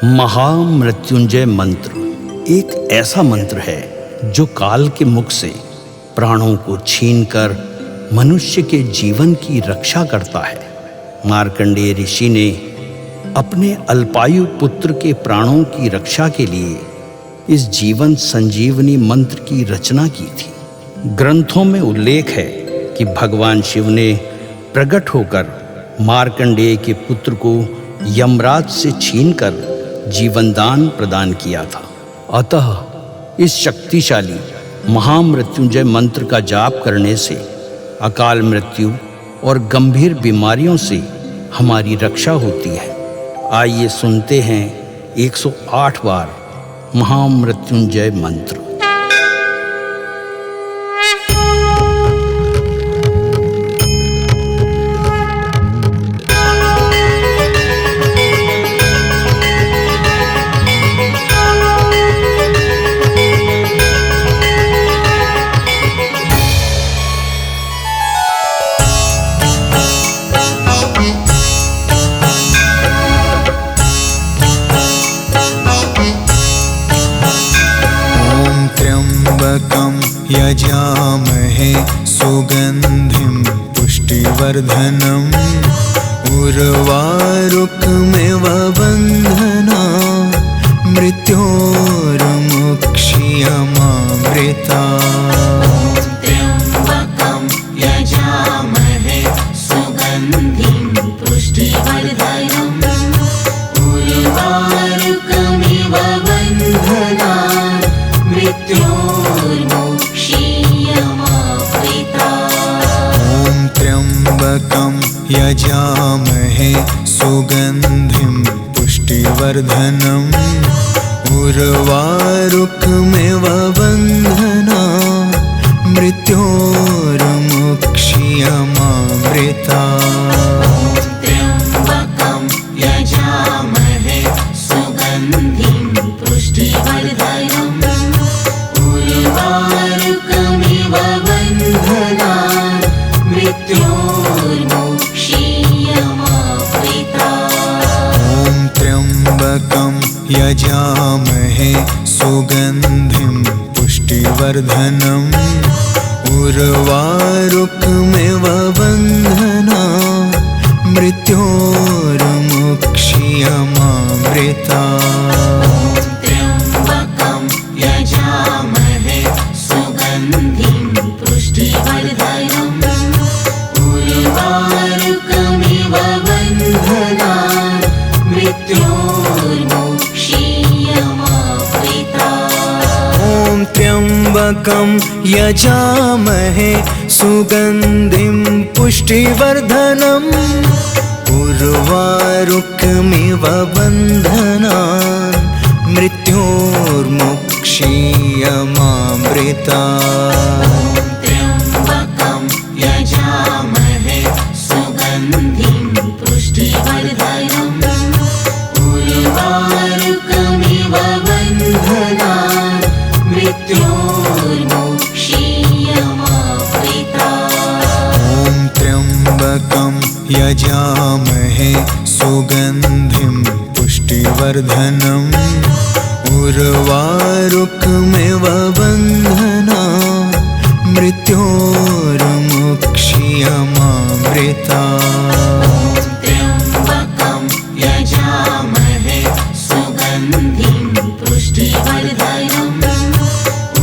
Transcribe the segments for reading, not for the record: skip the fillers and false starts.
महामृत्युंजय मंत्र एक ऐसा मंत्र है जो काल के मुख से प्राणों को छीनकर मनुष्य के जीवन की रक्षा करता है। मार्कंडेय ऋषि ने अपने अल्पायु पुत्र के प्राणों की रक्षा के लिए इस जीवन संजीवनी मंत्र की रचना की थी। ग्रंथों में उल्लेख है कि भगवान शिव ने प्रकट होकर मार्कंडेय के पुत्र को यमराज से छीनकर जीवनदान प्रदान किया था। अतः इस शक्तिशाली महामृत्युंजय मंत्र का जाप करने से अकाल मृत्यु और गंभीर बीमारियों से हमारी रक्षा होती है। आइए सुनते हैं 108 बार महामृत्युंजय मंत्र। यजामहे सुगन्धिं पुष्टिवर्धनम् उर्वारुकमिव बन्धना मृत्योर्मुक्ष्यमामृता। त्र्यम्बकं यजामहे सुगन्धिं पुष्टिवर्धनम् उर्वारुकमिव बन्धना त्र्यम्बकं यजामहे सुगन्धिं पुष्टिवर्धनम् उर्वारुकमिव बन्धना मृत्योर्मुक्ष्यमामृता। त्र्यम्बकं यजामहे सुगन्धिं पुष्टिवर्धनम् उर्वारुकमिव बन्धना मृत्योर्मुक्ष्यमामृता। त्र्यम्बकं यजामहे सुगन्धिं पुष्टिवर्धनम् उर्वारुकमिव बन्धना मृत्योर्मुक्ष्यमामृता। त्र्यम्बकं यजामहे सुगन्धिं पुष्टिवर्धनम् उर्वारुकमिव बन्धना मृत्योर्मुक्ष्यमामृता। त्र्यम्बकं यजामहे सुगन्धिं पुष्टिवर्धनम् उर्वारुकमिव बन्धना मृत्योर्मुक्ष्यमामृता। त्र्यम्बकं यजामहे सुगन्धिं पुष्टिवर्धनम् उर्वारुकमिव बन्धना मृत्योर्मुक्ष्यमामृता। त्र्यम्बकं यजामहे सुगन्धिं पुष्टिवर्धनम्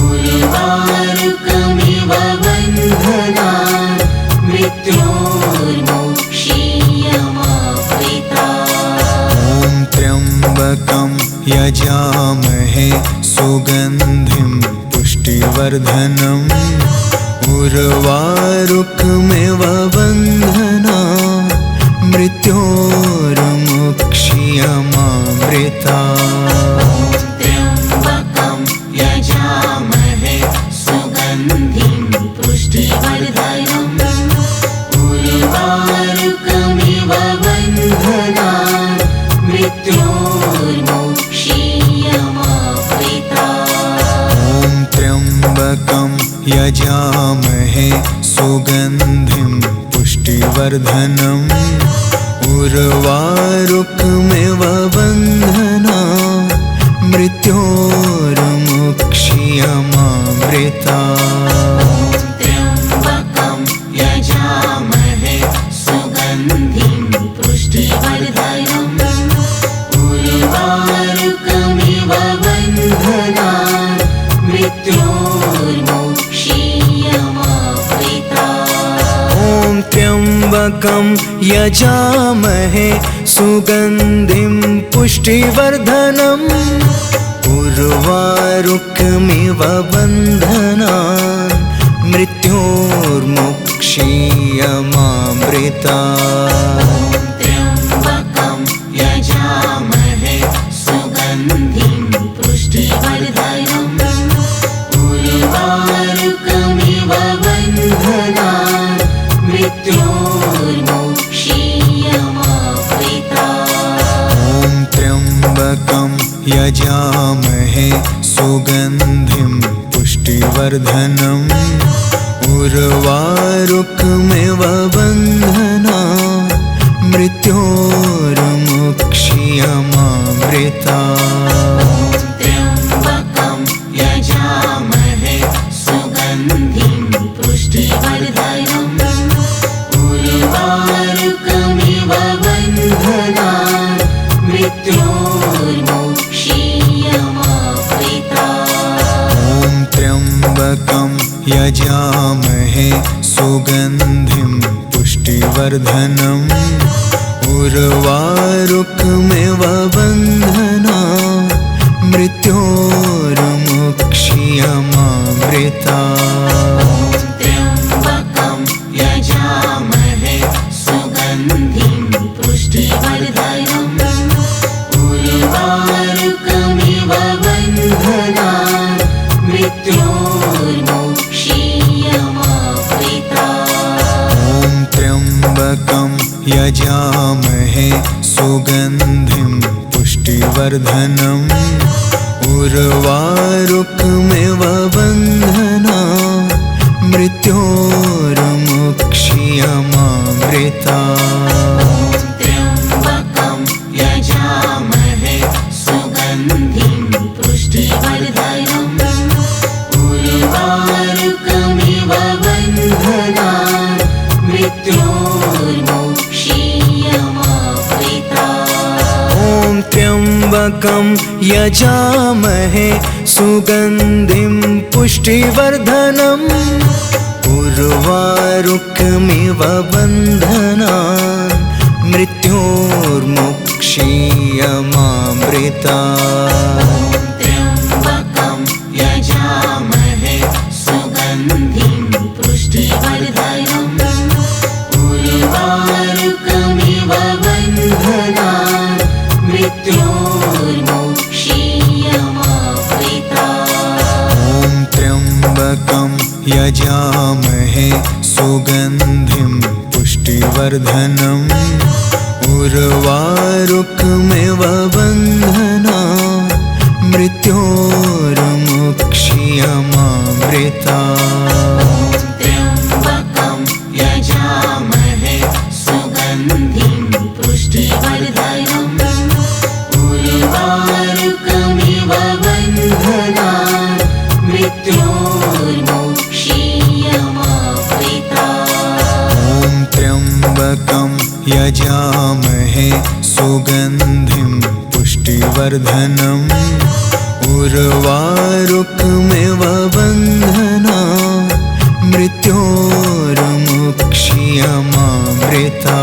उर्वारुकमिव बन्धना मृत्योर्मुक्ष्यमामृता। त्र्यम्बकं यजामहे सुगन्धिं पुष्टिवर्धनम् उर्वारुकमिव बन्धना मृत्योर्मुक्ष्यमामृता। त्र्यम्बकं यजामहे सुगन्धिं पुष्टिवर्धनम् उर्वारुकमिव बन्धना मृत्योर्मुक्ष्यमामृता। त्र्यम्बकं यजामहे सुगन्धिं पुष्टिवर्धनम् उर्वारुकमिव बन्धना मृत्योर्मुक्ष्यमामृता। त्र्यम्बकं यजामहे सुगन्धिं पुष्टिवर्धनम् उर्वारुकमिव बन्धना मृत्योर्मुक्षीयमामृता त्र्यम्बकं यजामहे सुगन्धिं पुष्टिवर्धनम् उर्वारुकमिव बन्धनान् मृत्योर्मुक्षीयमामृता ॐ त्र्यम्बकं यजामहे सुगन्धिं पुष्टिवर्धनम् उर्वारुकमिव बन्धनान् मृत्योर्मुक्षीयमामृता त्र्यम्बकं यजामहे सुगन्धिं पुष्टिवर्धनम् उर्वारुकमिव बन्धनान् मृत्योर्मुक्षीयमामृता ॐ त्र्यम्बकं यजामहे सुगन्धिं पुष्टिवर्धनम् उर्वारुकमिव बन्धनान् मृत्योर्मुक्षीयमामृता त्र्यम्बकं यजामहे सुगन्धिं पुष्टिवर्धनम् उर्वारुकमिव बन्धनान् मृत्योर्मुक्षीयमामृता ॐ त्र्यम्बकं यजामहे सुगन्धिं पुष्टिवर्धनम् उर्वारुकमिव बन्धनान् मृत्योर्मुक्षीयमामृता त्र्यम्बकं यजामहे सुगन्धिं पुष्टिवर्धनम् उर्वारुकमिव बन्धनान् मृत्योर्मुक्षीयमामृता ॐ त्र्यम्बकं यजामहे सुगन्धिं पुष्टिवर्धनम् उर्वारुकमिव बन्धनान् मृत्योर्मुक्षीयमामृता त्र्यम्बकं यजामहे सुगन्धिं पुष्टिवर्धनम् उर्वारुकमिव बन्धनान् मृत्योर्मुक्षीयमामृता ॐ त्र्यम्बकं यजामहे सुगन्धिं पुष्टिवर्धनम् उर्वारुकमिव बन्धनान् मृत्योर्मुक्षीयमामृता त्र्यम्बकं यजामहे सुगन्धिं पुष्टिवर्धनम् उर्वारुकमिव बन्धनान् मृत्योर्मुक्षीयमामृता ॐ त्र्यम्बकं यजामहे सुगन्धिं पुष्टिवर्धनम् उर्वारुकमिव बन्धनान् मृत्योर्मुक्षीयमामृता त्र्यम्बकं यजामहे सुगन्धिं पुष्टिवर्धनम् उर्वारुकमिव बन्धनान् मृत्योर्मुक्षीयमामृता ॐ त्र्यम्बकं यजामहे सुगन्धिं पुष्टिवर्धनम् उर्वारुकमिव बन्धनान् मृत्योर्मुक्षीयमामृता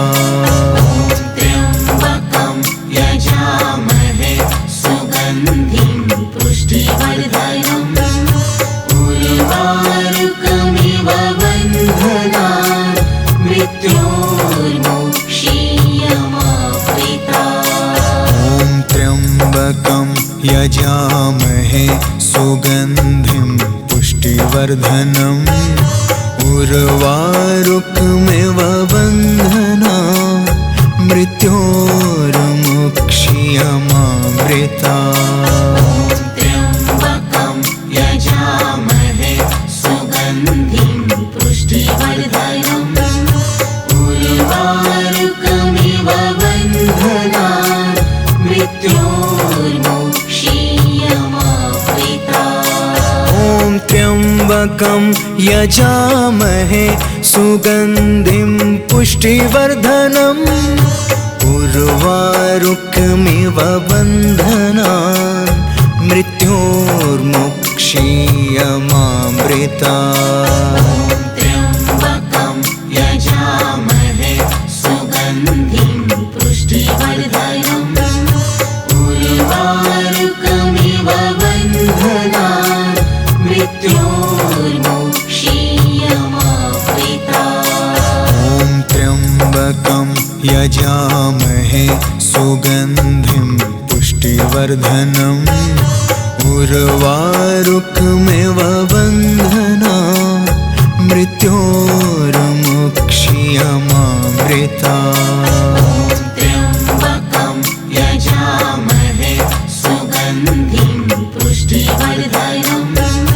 त्र्यम्बकं यजामहे सुगन्धिं पुष्टिवर्धनम् उर्वारुकमिव बन्धनान् मृत्योर्मुक्षीयमामृता ॐ त्र्यम्बकं यजामहे सुगन्धिं पुष्टिवर्धनम् उर्वारुकमिव बन्धनान् मृत्योर्मुक्षीयमामृता त्र्यम्बकं यजामहे सुगन्धिं पुष्टिवर्धनम् उर्वारुकमिव बन्धनान् मृत्योर्मुक्षीयमामृता त्र्यम्बकं यजामहे सुगन्धिं पुष्टिवर्धनम् उर्वारुकमिव बन्धनान् मृत्योर्मुक्षीयमामृतात्। त्र्यम्बकं यजामहे सुगन्धिं पुष्टिवर्धनम् उर्वारुकमिव बन्धनान् मृत्योर्मुक्षीयमामृतात्। ॐ त्र्यम्बकं यजामहे सुगन्धिं पुष्टिवर्धनम् उर्वारुकमिव बन्धनान् मृत्योर्मुक्षीयमामृतात्। त्र्यम्बकं यजामहे सुगन्धिं पुष्टिवर्धनम्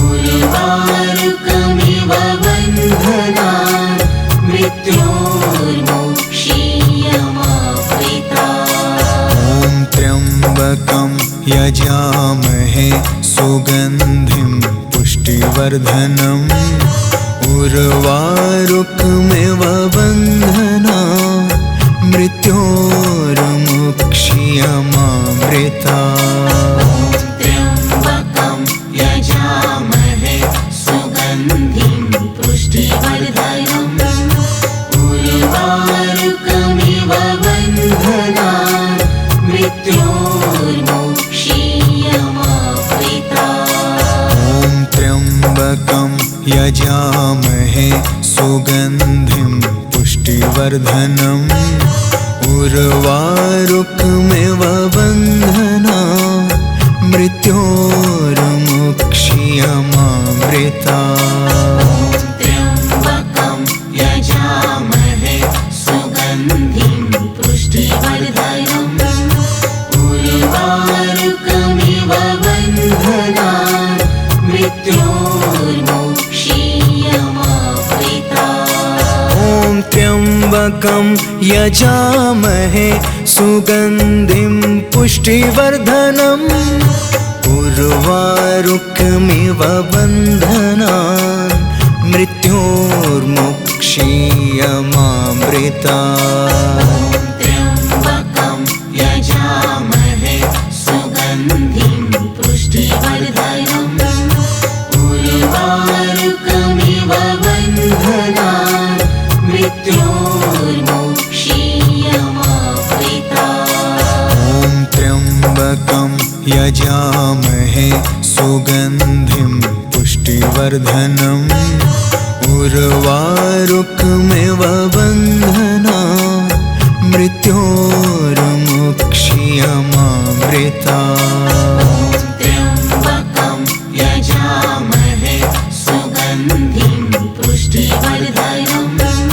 उर्वारुकमिव बन्धनान् मृत्योर्मुक्षीयमामृतात्। ॐ त्र्यम्बकं यजामहे सुगन्धिं पुष्टिवर्धनम् उर्वारुकमिव बन्धनान् मृत्योर्मुक्षीयमामृतात्। त्र्यम्बकं यजामहे सुगन्धिं पुष्टिवर्धनम् उर्वारुकमिव बन्धनान् मृत्योर्मुक्षीयमामृतात्। ॐ त्र्यम्बकं यजामहे सुगन्धिं पुष्टिवर्धनम् उर्वारुकमिव बन्धनान् मृत्योर्मुक्षीयमामृतात्। त्र्यम्बकं यजामहे सुगन्धिं पुष्टिवर्धनम् उर्वारुकमिव बन्धनान् मृत्योर्मुक्षीयमामृतात्। ॐ त्र्यम्बकं यजामहे सुगन्धिं पुष्टिवर्धनम् उर्वारुकमिव बन्धनान् मृत्योर्मुक्षीयमामृतात्। त्र्यम्बकं यजामहे सुगन्धिं पुष्टिवर्धनम् उर्वारुकमिव बन्धनान् मृत्योर्मुक्षीयमामृतात्। ॐ त्र्यम्बकं यजामहे सुगन्धिं पुष्टिवर्धनम् उर्वारुकमिव बन्धनान् मृत्योर्मुक्षीयमामृतात्। त्र्यम्बकं यजामहे सुगन्धिं पुष्टिवर्धनम्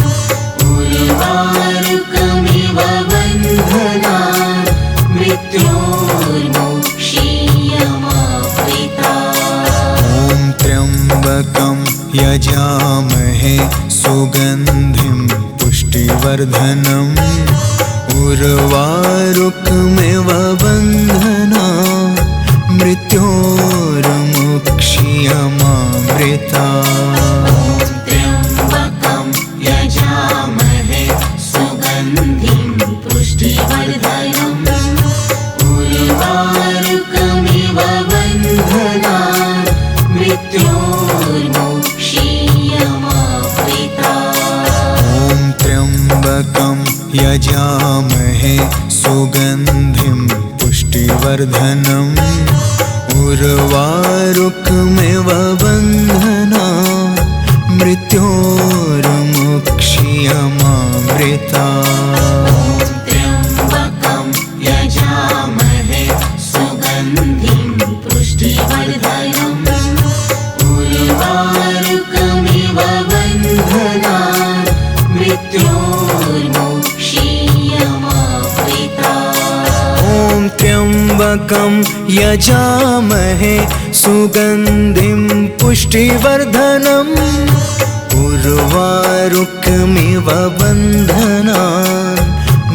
उर्वारुकमिव बन्धनान् मृत्योर्मुक्षीयमामृतात्। ॐ त्र्यम्बकं यजामहे सुगन्धिं पुष्टिवर्धनम् उर्वारुकमिव बन्धनान् मृत्योर्मुक्षीयमामृतात्। त्र्यम्बकं यजामहे सुगन्धिं पुष्टिवर्धनम् उर्वारुकमिव बन्धनान् मृत्योर्मुक्षीयमामृतात्। ॐ त्र्यम्बकं यजामहे सुगन्धिं पुष्टिवर्धनम् उर्वारुकमिव बन्धनान् मृत्योर्मुक्षीयमामृतात्। त्र्यम्बकं यजामहे सुगन्धिं पुष्टिवर्धनम् उर्वारुकमिव बन्धनान् मृत्योर्मुक्षीयमामृतात्। ॐ त्र्यम्बकं यजामहे सुगन्धिं पुष्टिवर्धनम् उर्वारुकमिव बन्धनान्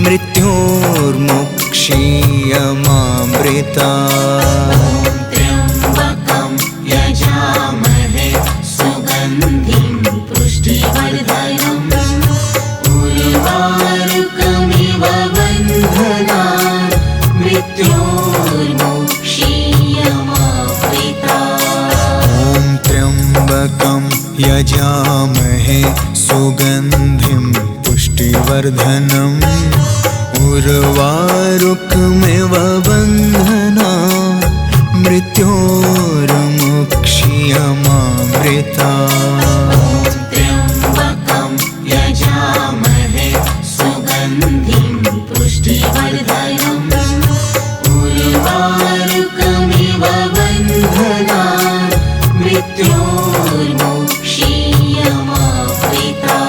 मृत्योर्मुक्षीयमामृतात्। त्र्यम्बकं यजामहे मृत्योर्मोक्षीयमामृता। ॐ त्र्यम्बकं यजामहे सुगन्धिं पुष्टिवर्धनम् उर्वारुकमिव बन्धनान् मृत्योर्मुक्षीयमामृता। त्र्यम्बकं यजामहे सुगन्धिं पुष्टिवर्धनम् उर्वारुकमिव बन्धनान् मृत्योर्मुक्षीयमामृता।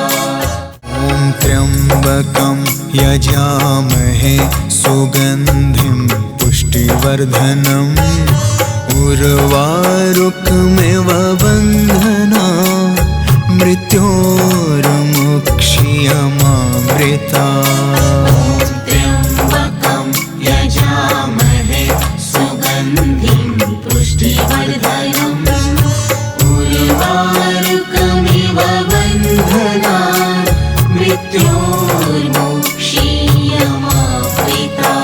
ॐ त्र्यम्बकं यजामहे सुगन्धिं पुष्टिवर्धनम् उर्वारुकमिव बन्धनान् मृत्योर्मुक्षीयमामृता। त्र्यम्बकं यजामहे सुगन्धिं पुष्टिवर्धनम् उर्वारुकमिव बन्धनान् मृत्योर्मुक्षीयमामृता।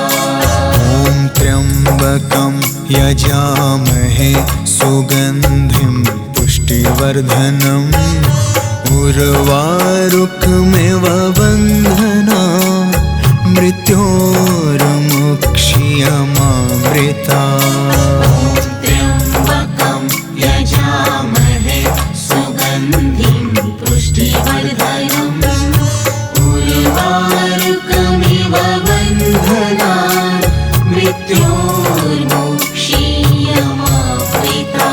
ॐ त्र्यम्बकं यजामहे सुगन्धिं पुष्टिवर्धनम् उर्वारुकमिव बन्धनान् मृत्योर्मुक्षीयमामृता। त्र्यम्बकं यजामहे सुगन्धिं पुष्टिवर्धनम् उर्वारुकमिव बन्धनान् मृत्योर्मुक्षीयमामृता।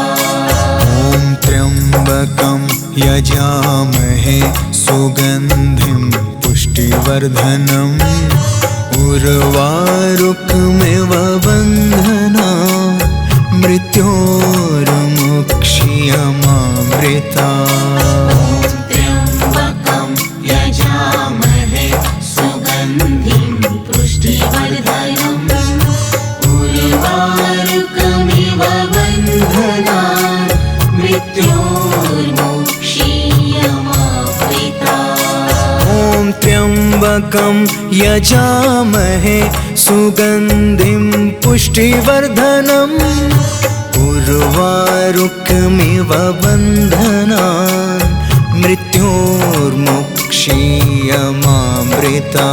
ॐ त्र्यम्बकं यजामहे सुगन्धिं पुष्टिवर्धनम् उर्वारुकमिव बन्धनान् मृत्योर्मुक्षीयमामृता। त्र्यम्बकं यजामहे सुगन्धिं पुष्टिवर्धनम् उर्वारुकमिव बन्धनान् मृत्योर्मुक्षीयमामृता। ॐ त्र्यम्बकं यजामहे सुगन्धिं पुष्टिवर्धनम् उर्वारुकमिव बन्धनान् मृत्योर्मुक्षीयमामृता।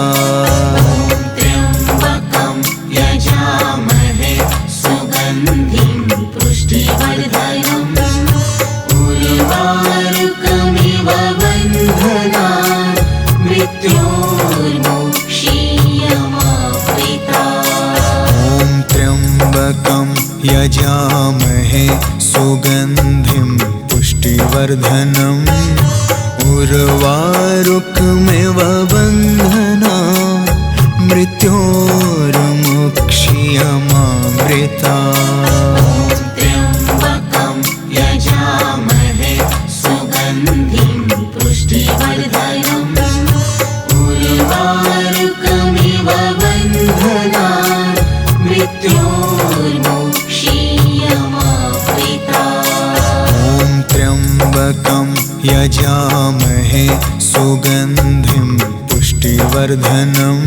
त्र्यम्बकं यजामहे सुगन्धिं पुष्टिवर्धनम् उर्वारुकमिव बन्धनान् मृत्योर्मुक्षीयमामृता। ॐ त्र्यम्बकं यजामहे सुगन्धिं पुष्टिवर्धनम् उर्वारुकमिव बन्धनान् मृत्योर्मुक्षीयमामृता। त्र्यम्बकं यजामहे सुगन्धिं पुष्टिवर्धनम् उर्वारुकमिव बन्धनान् मृत्योर्मुक्षीयमामृता। ॐ त्र्यम्बकं यजामहे सुगन्धिं पुष्टिवर्धनम्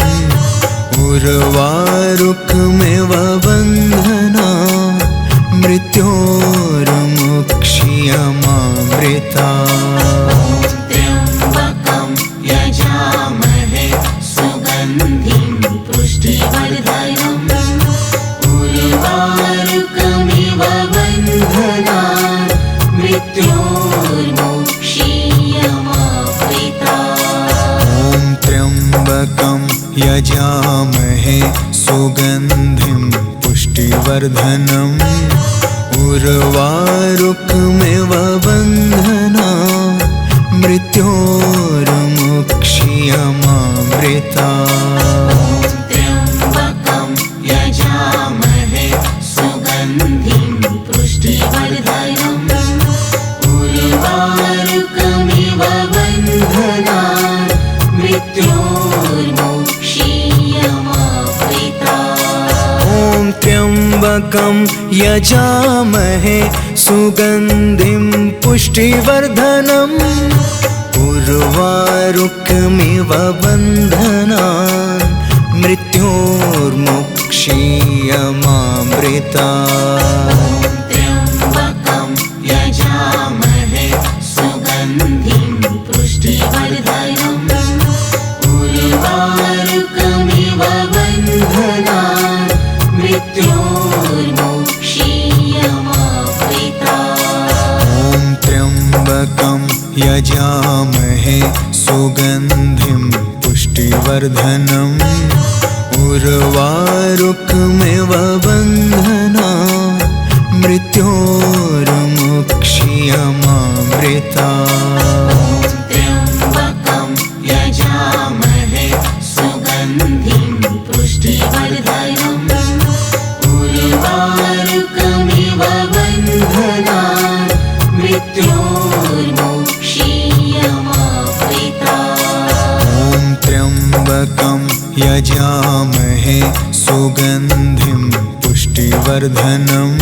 उर्वारुकमिव बन्धनान् मृत्योर्मुक्षीयमामृता। त्र्यम्बकं यजामहे सुगन्धिं पुष्टिवर्धनम् उर्वारुकमिव बन्धनान् मृत्योर्मुक्षीयमामृता। ॐ त्र्यम्बकं यजामहे सुगन्धिं पुष्टिवर्धनम् उर्वारुकमिव बन्धनान् मृत्योर्मुक्षीयमामृता। त्र्यम्बकं यजामहे सुगन्धिं पुष्टिवर्धनम् उर्वारुकमिव बन्धनान् मृत्योर्मुक्षीयमामृता। ॐ त्र्यम्बकं यजामहे सुगन्धिं पुष्टिवर्धनम् उर्वारुकमिव बन्धनान् मृत्योर्मुक्षीयमामृता। मृत्योर्मुक्षीयमामृता त्र्यम्बकं यजामहे सुगन्धिं पुष्टिवर्धनम् उर्वारुकमिव बन्धनान् मृत्योर्मुक्षीयमामृता त्र्यम्बकं यजामहे सुगन्धिं पुष्टिवर्धनम् उर्वारुकमिव बन्धनान् मृत्योर्मुक्षीयमामृता त्र्यम्बकं यजामहे सुगन्धिं पुष्टिवर्धनम् उर्वारुकमिव बन्धनान् मृत्योर्मुक्षीयमामृता त्र्यम्बकं यजामहे सुगन्धिं पुष्टिवर्धनम्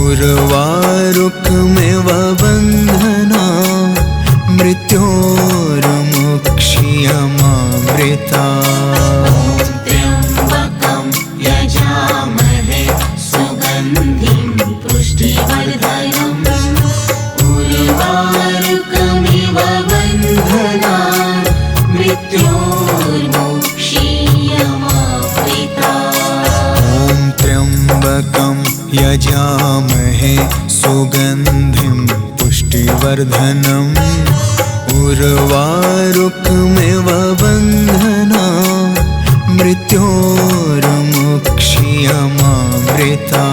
उर्वारुकमिव बन्धनान् मृत्योर्मुक्षीयमामृता त्र्यम्बकं यजामहे सुगन्धिं पुष्टिवर्धनम् उर्वारुकमिव बन्धनान् मृत्योर्मुक्षीयमामृता त्र्यम्बकं यजामहे सुगन्धिं पुष्टिवर्धनम् उर्वारुकमिव बन्धनान् मृत्योर्मुक्षीयमामृता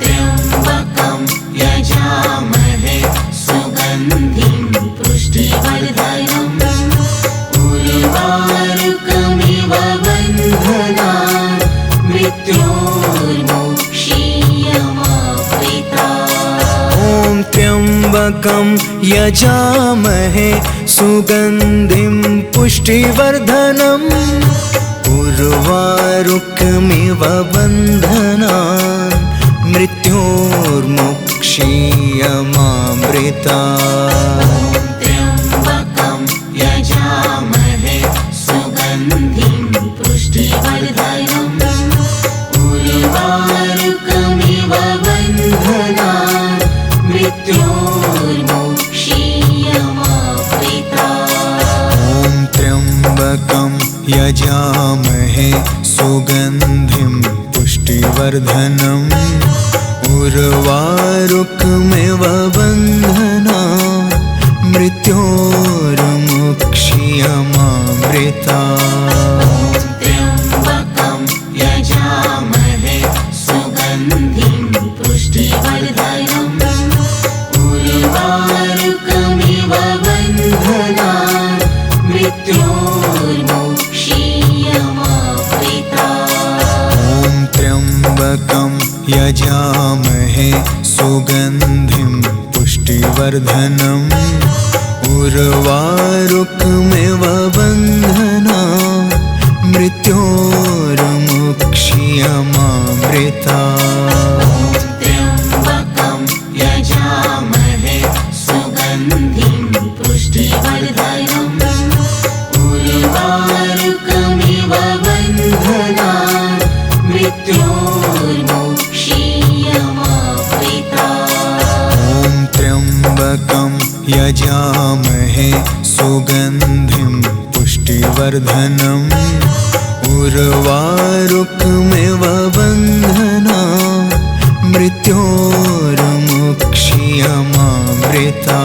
त्र्यम्बकं यजामहे सुगन्धिं पुष्टिवर्धनम् उर्वारुकमिव बन्धनान् मृत्योर्मुक्षीयमामृता त्र्यम्बकं यजामहे सुगन्धिं पुष्टिवर्धनम् उर्वारुकमिव बन्धनान् मृत्योर्मुक्षीयमामृता त्र्यम्बकं यजामहे सुगन्धिं पुष्टिवर्धनम् उर्वारुकमिव बन्धनान् मृत्योर्मुक्षीयमामृता त्र्यम्बकं यजामहे सुगन्धिं पुष्टिवर्धनम् उर्वारुकमिव बन्धनान् मृत्योर्मुक्षीयमामृता त्र्यम्बकं यजामहे सुगन्धिं पुष्टिवर्धनम् उर्वारुकमिव बन्धनान् मृत्योर्मुक्षीयमामृता त्र्यम्बकं यजामहे सुगन्धिं पुष्टिवर्धनम् उर्वारुकमिव बन्धनान् मृत्योर्मुक्षीयमामृता त्र्यम्बकं यजामहे सुगन्धिं पुष्टिवर्धनम् उर्वारुकमिव बन्धनान् मृत्योर्मुक्षीयमामृता त्र्यम्बकं यजामहे सुगन्धिं पुष्टिवर्धनम् उर्वारुकमिव बन्धनान् मृत्योर्मुक्षीयमामृता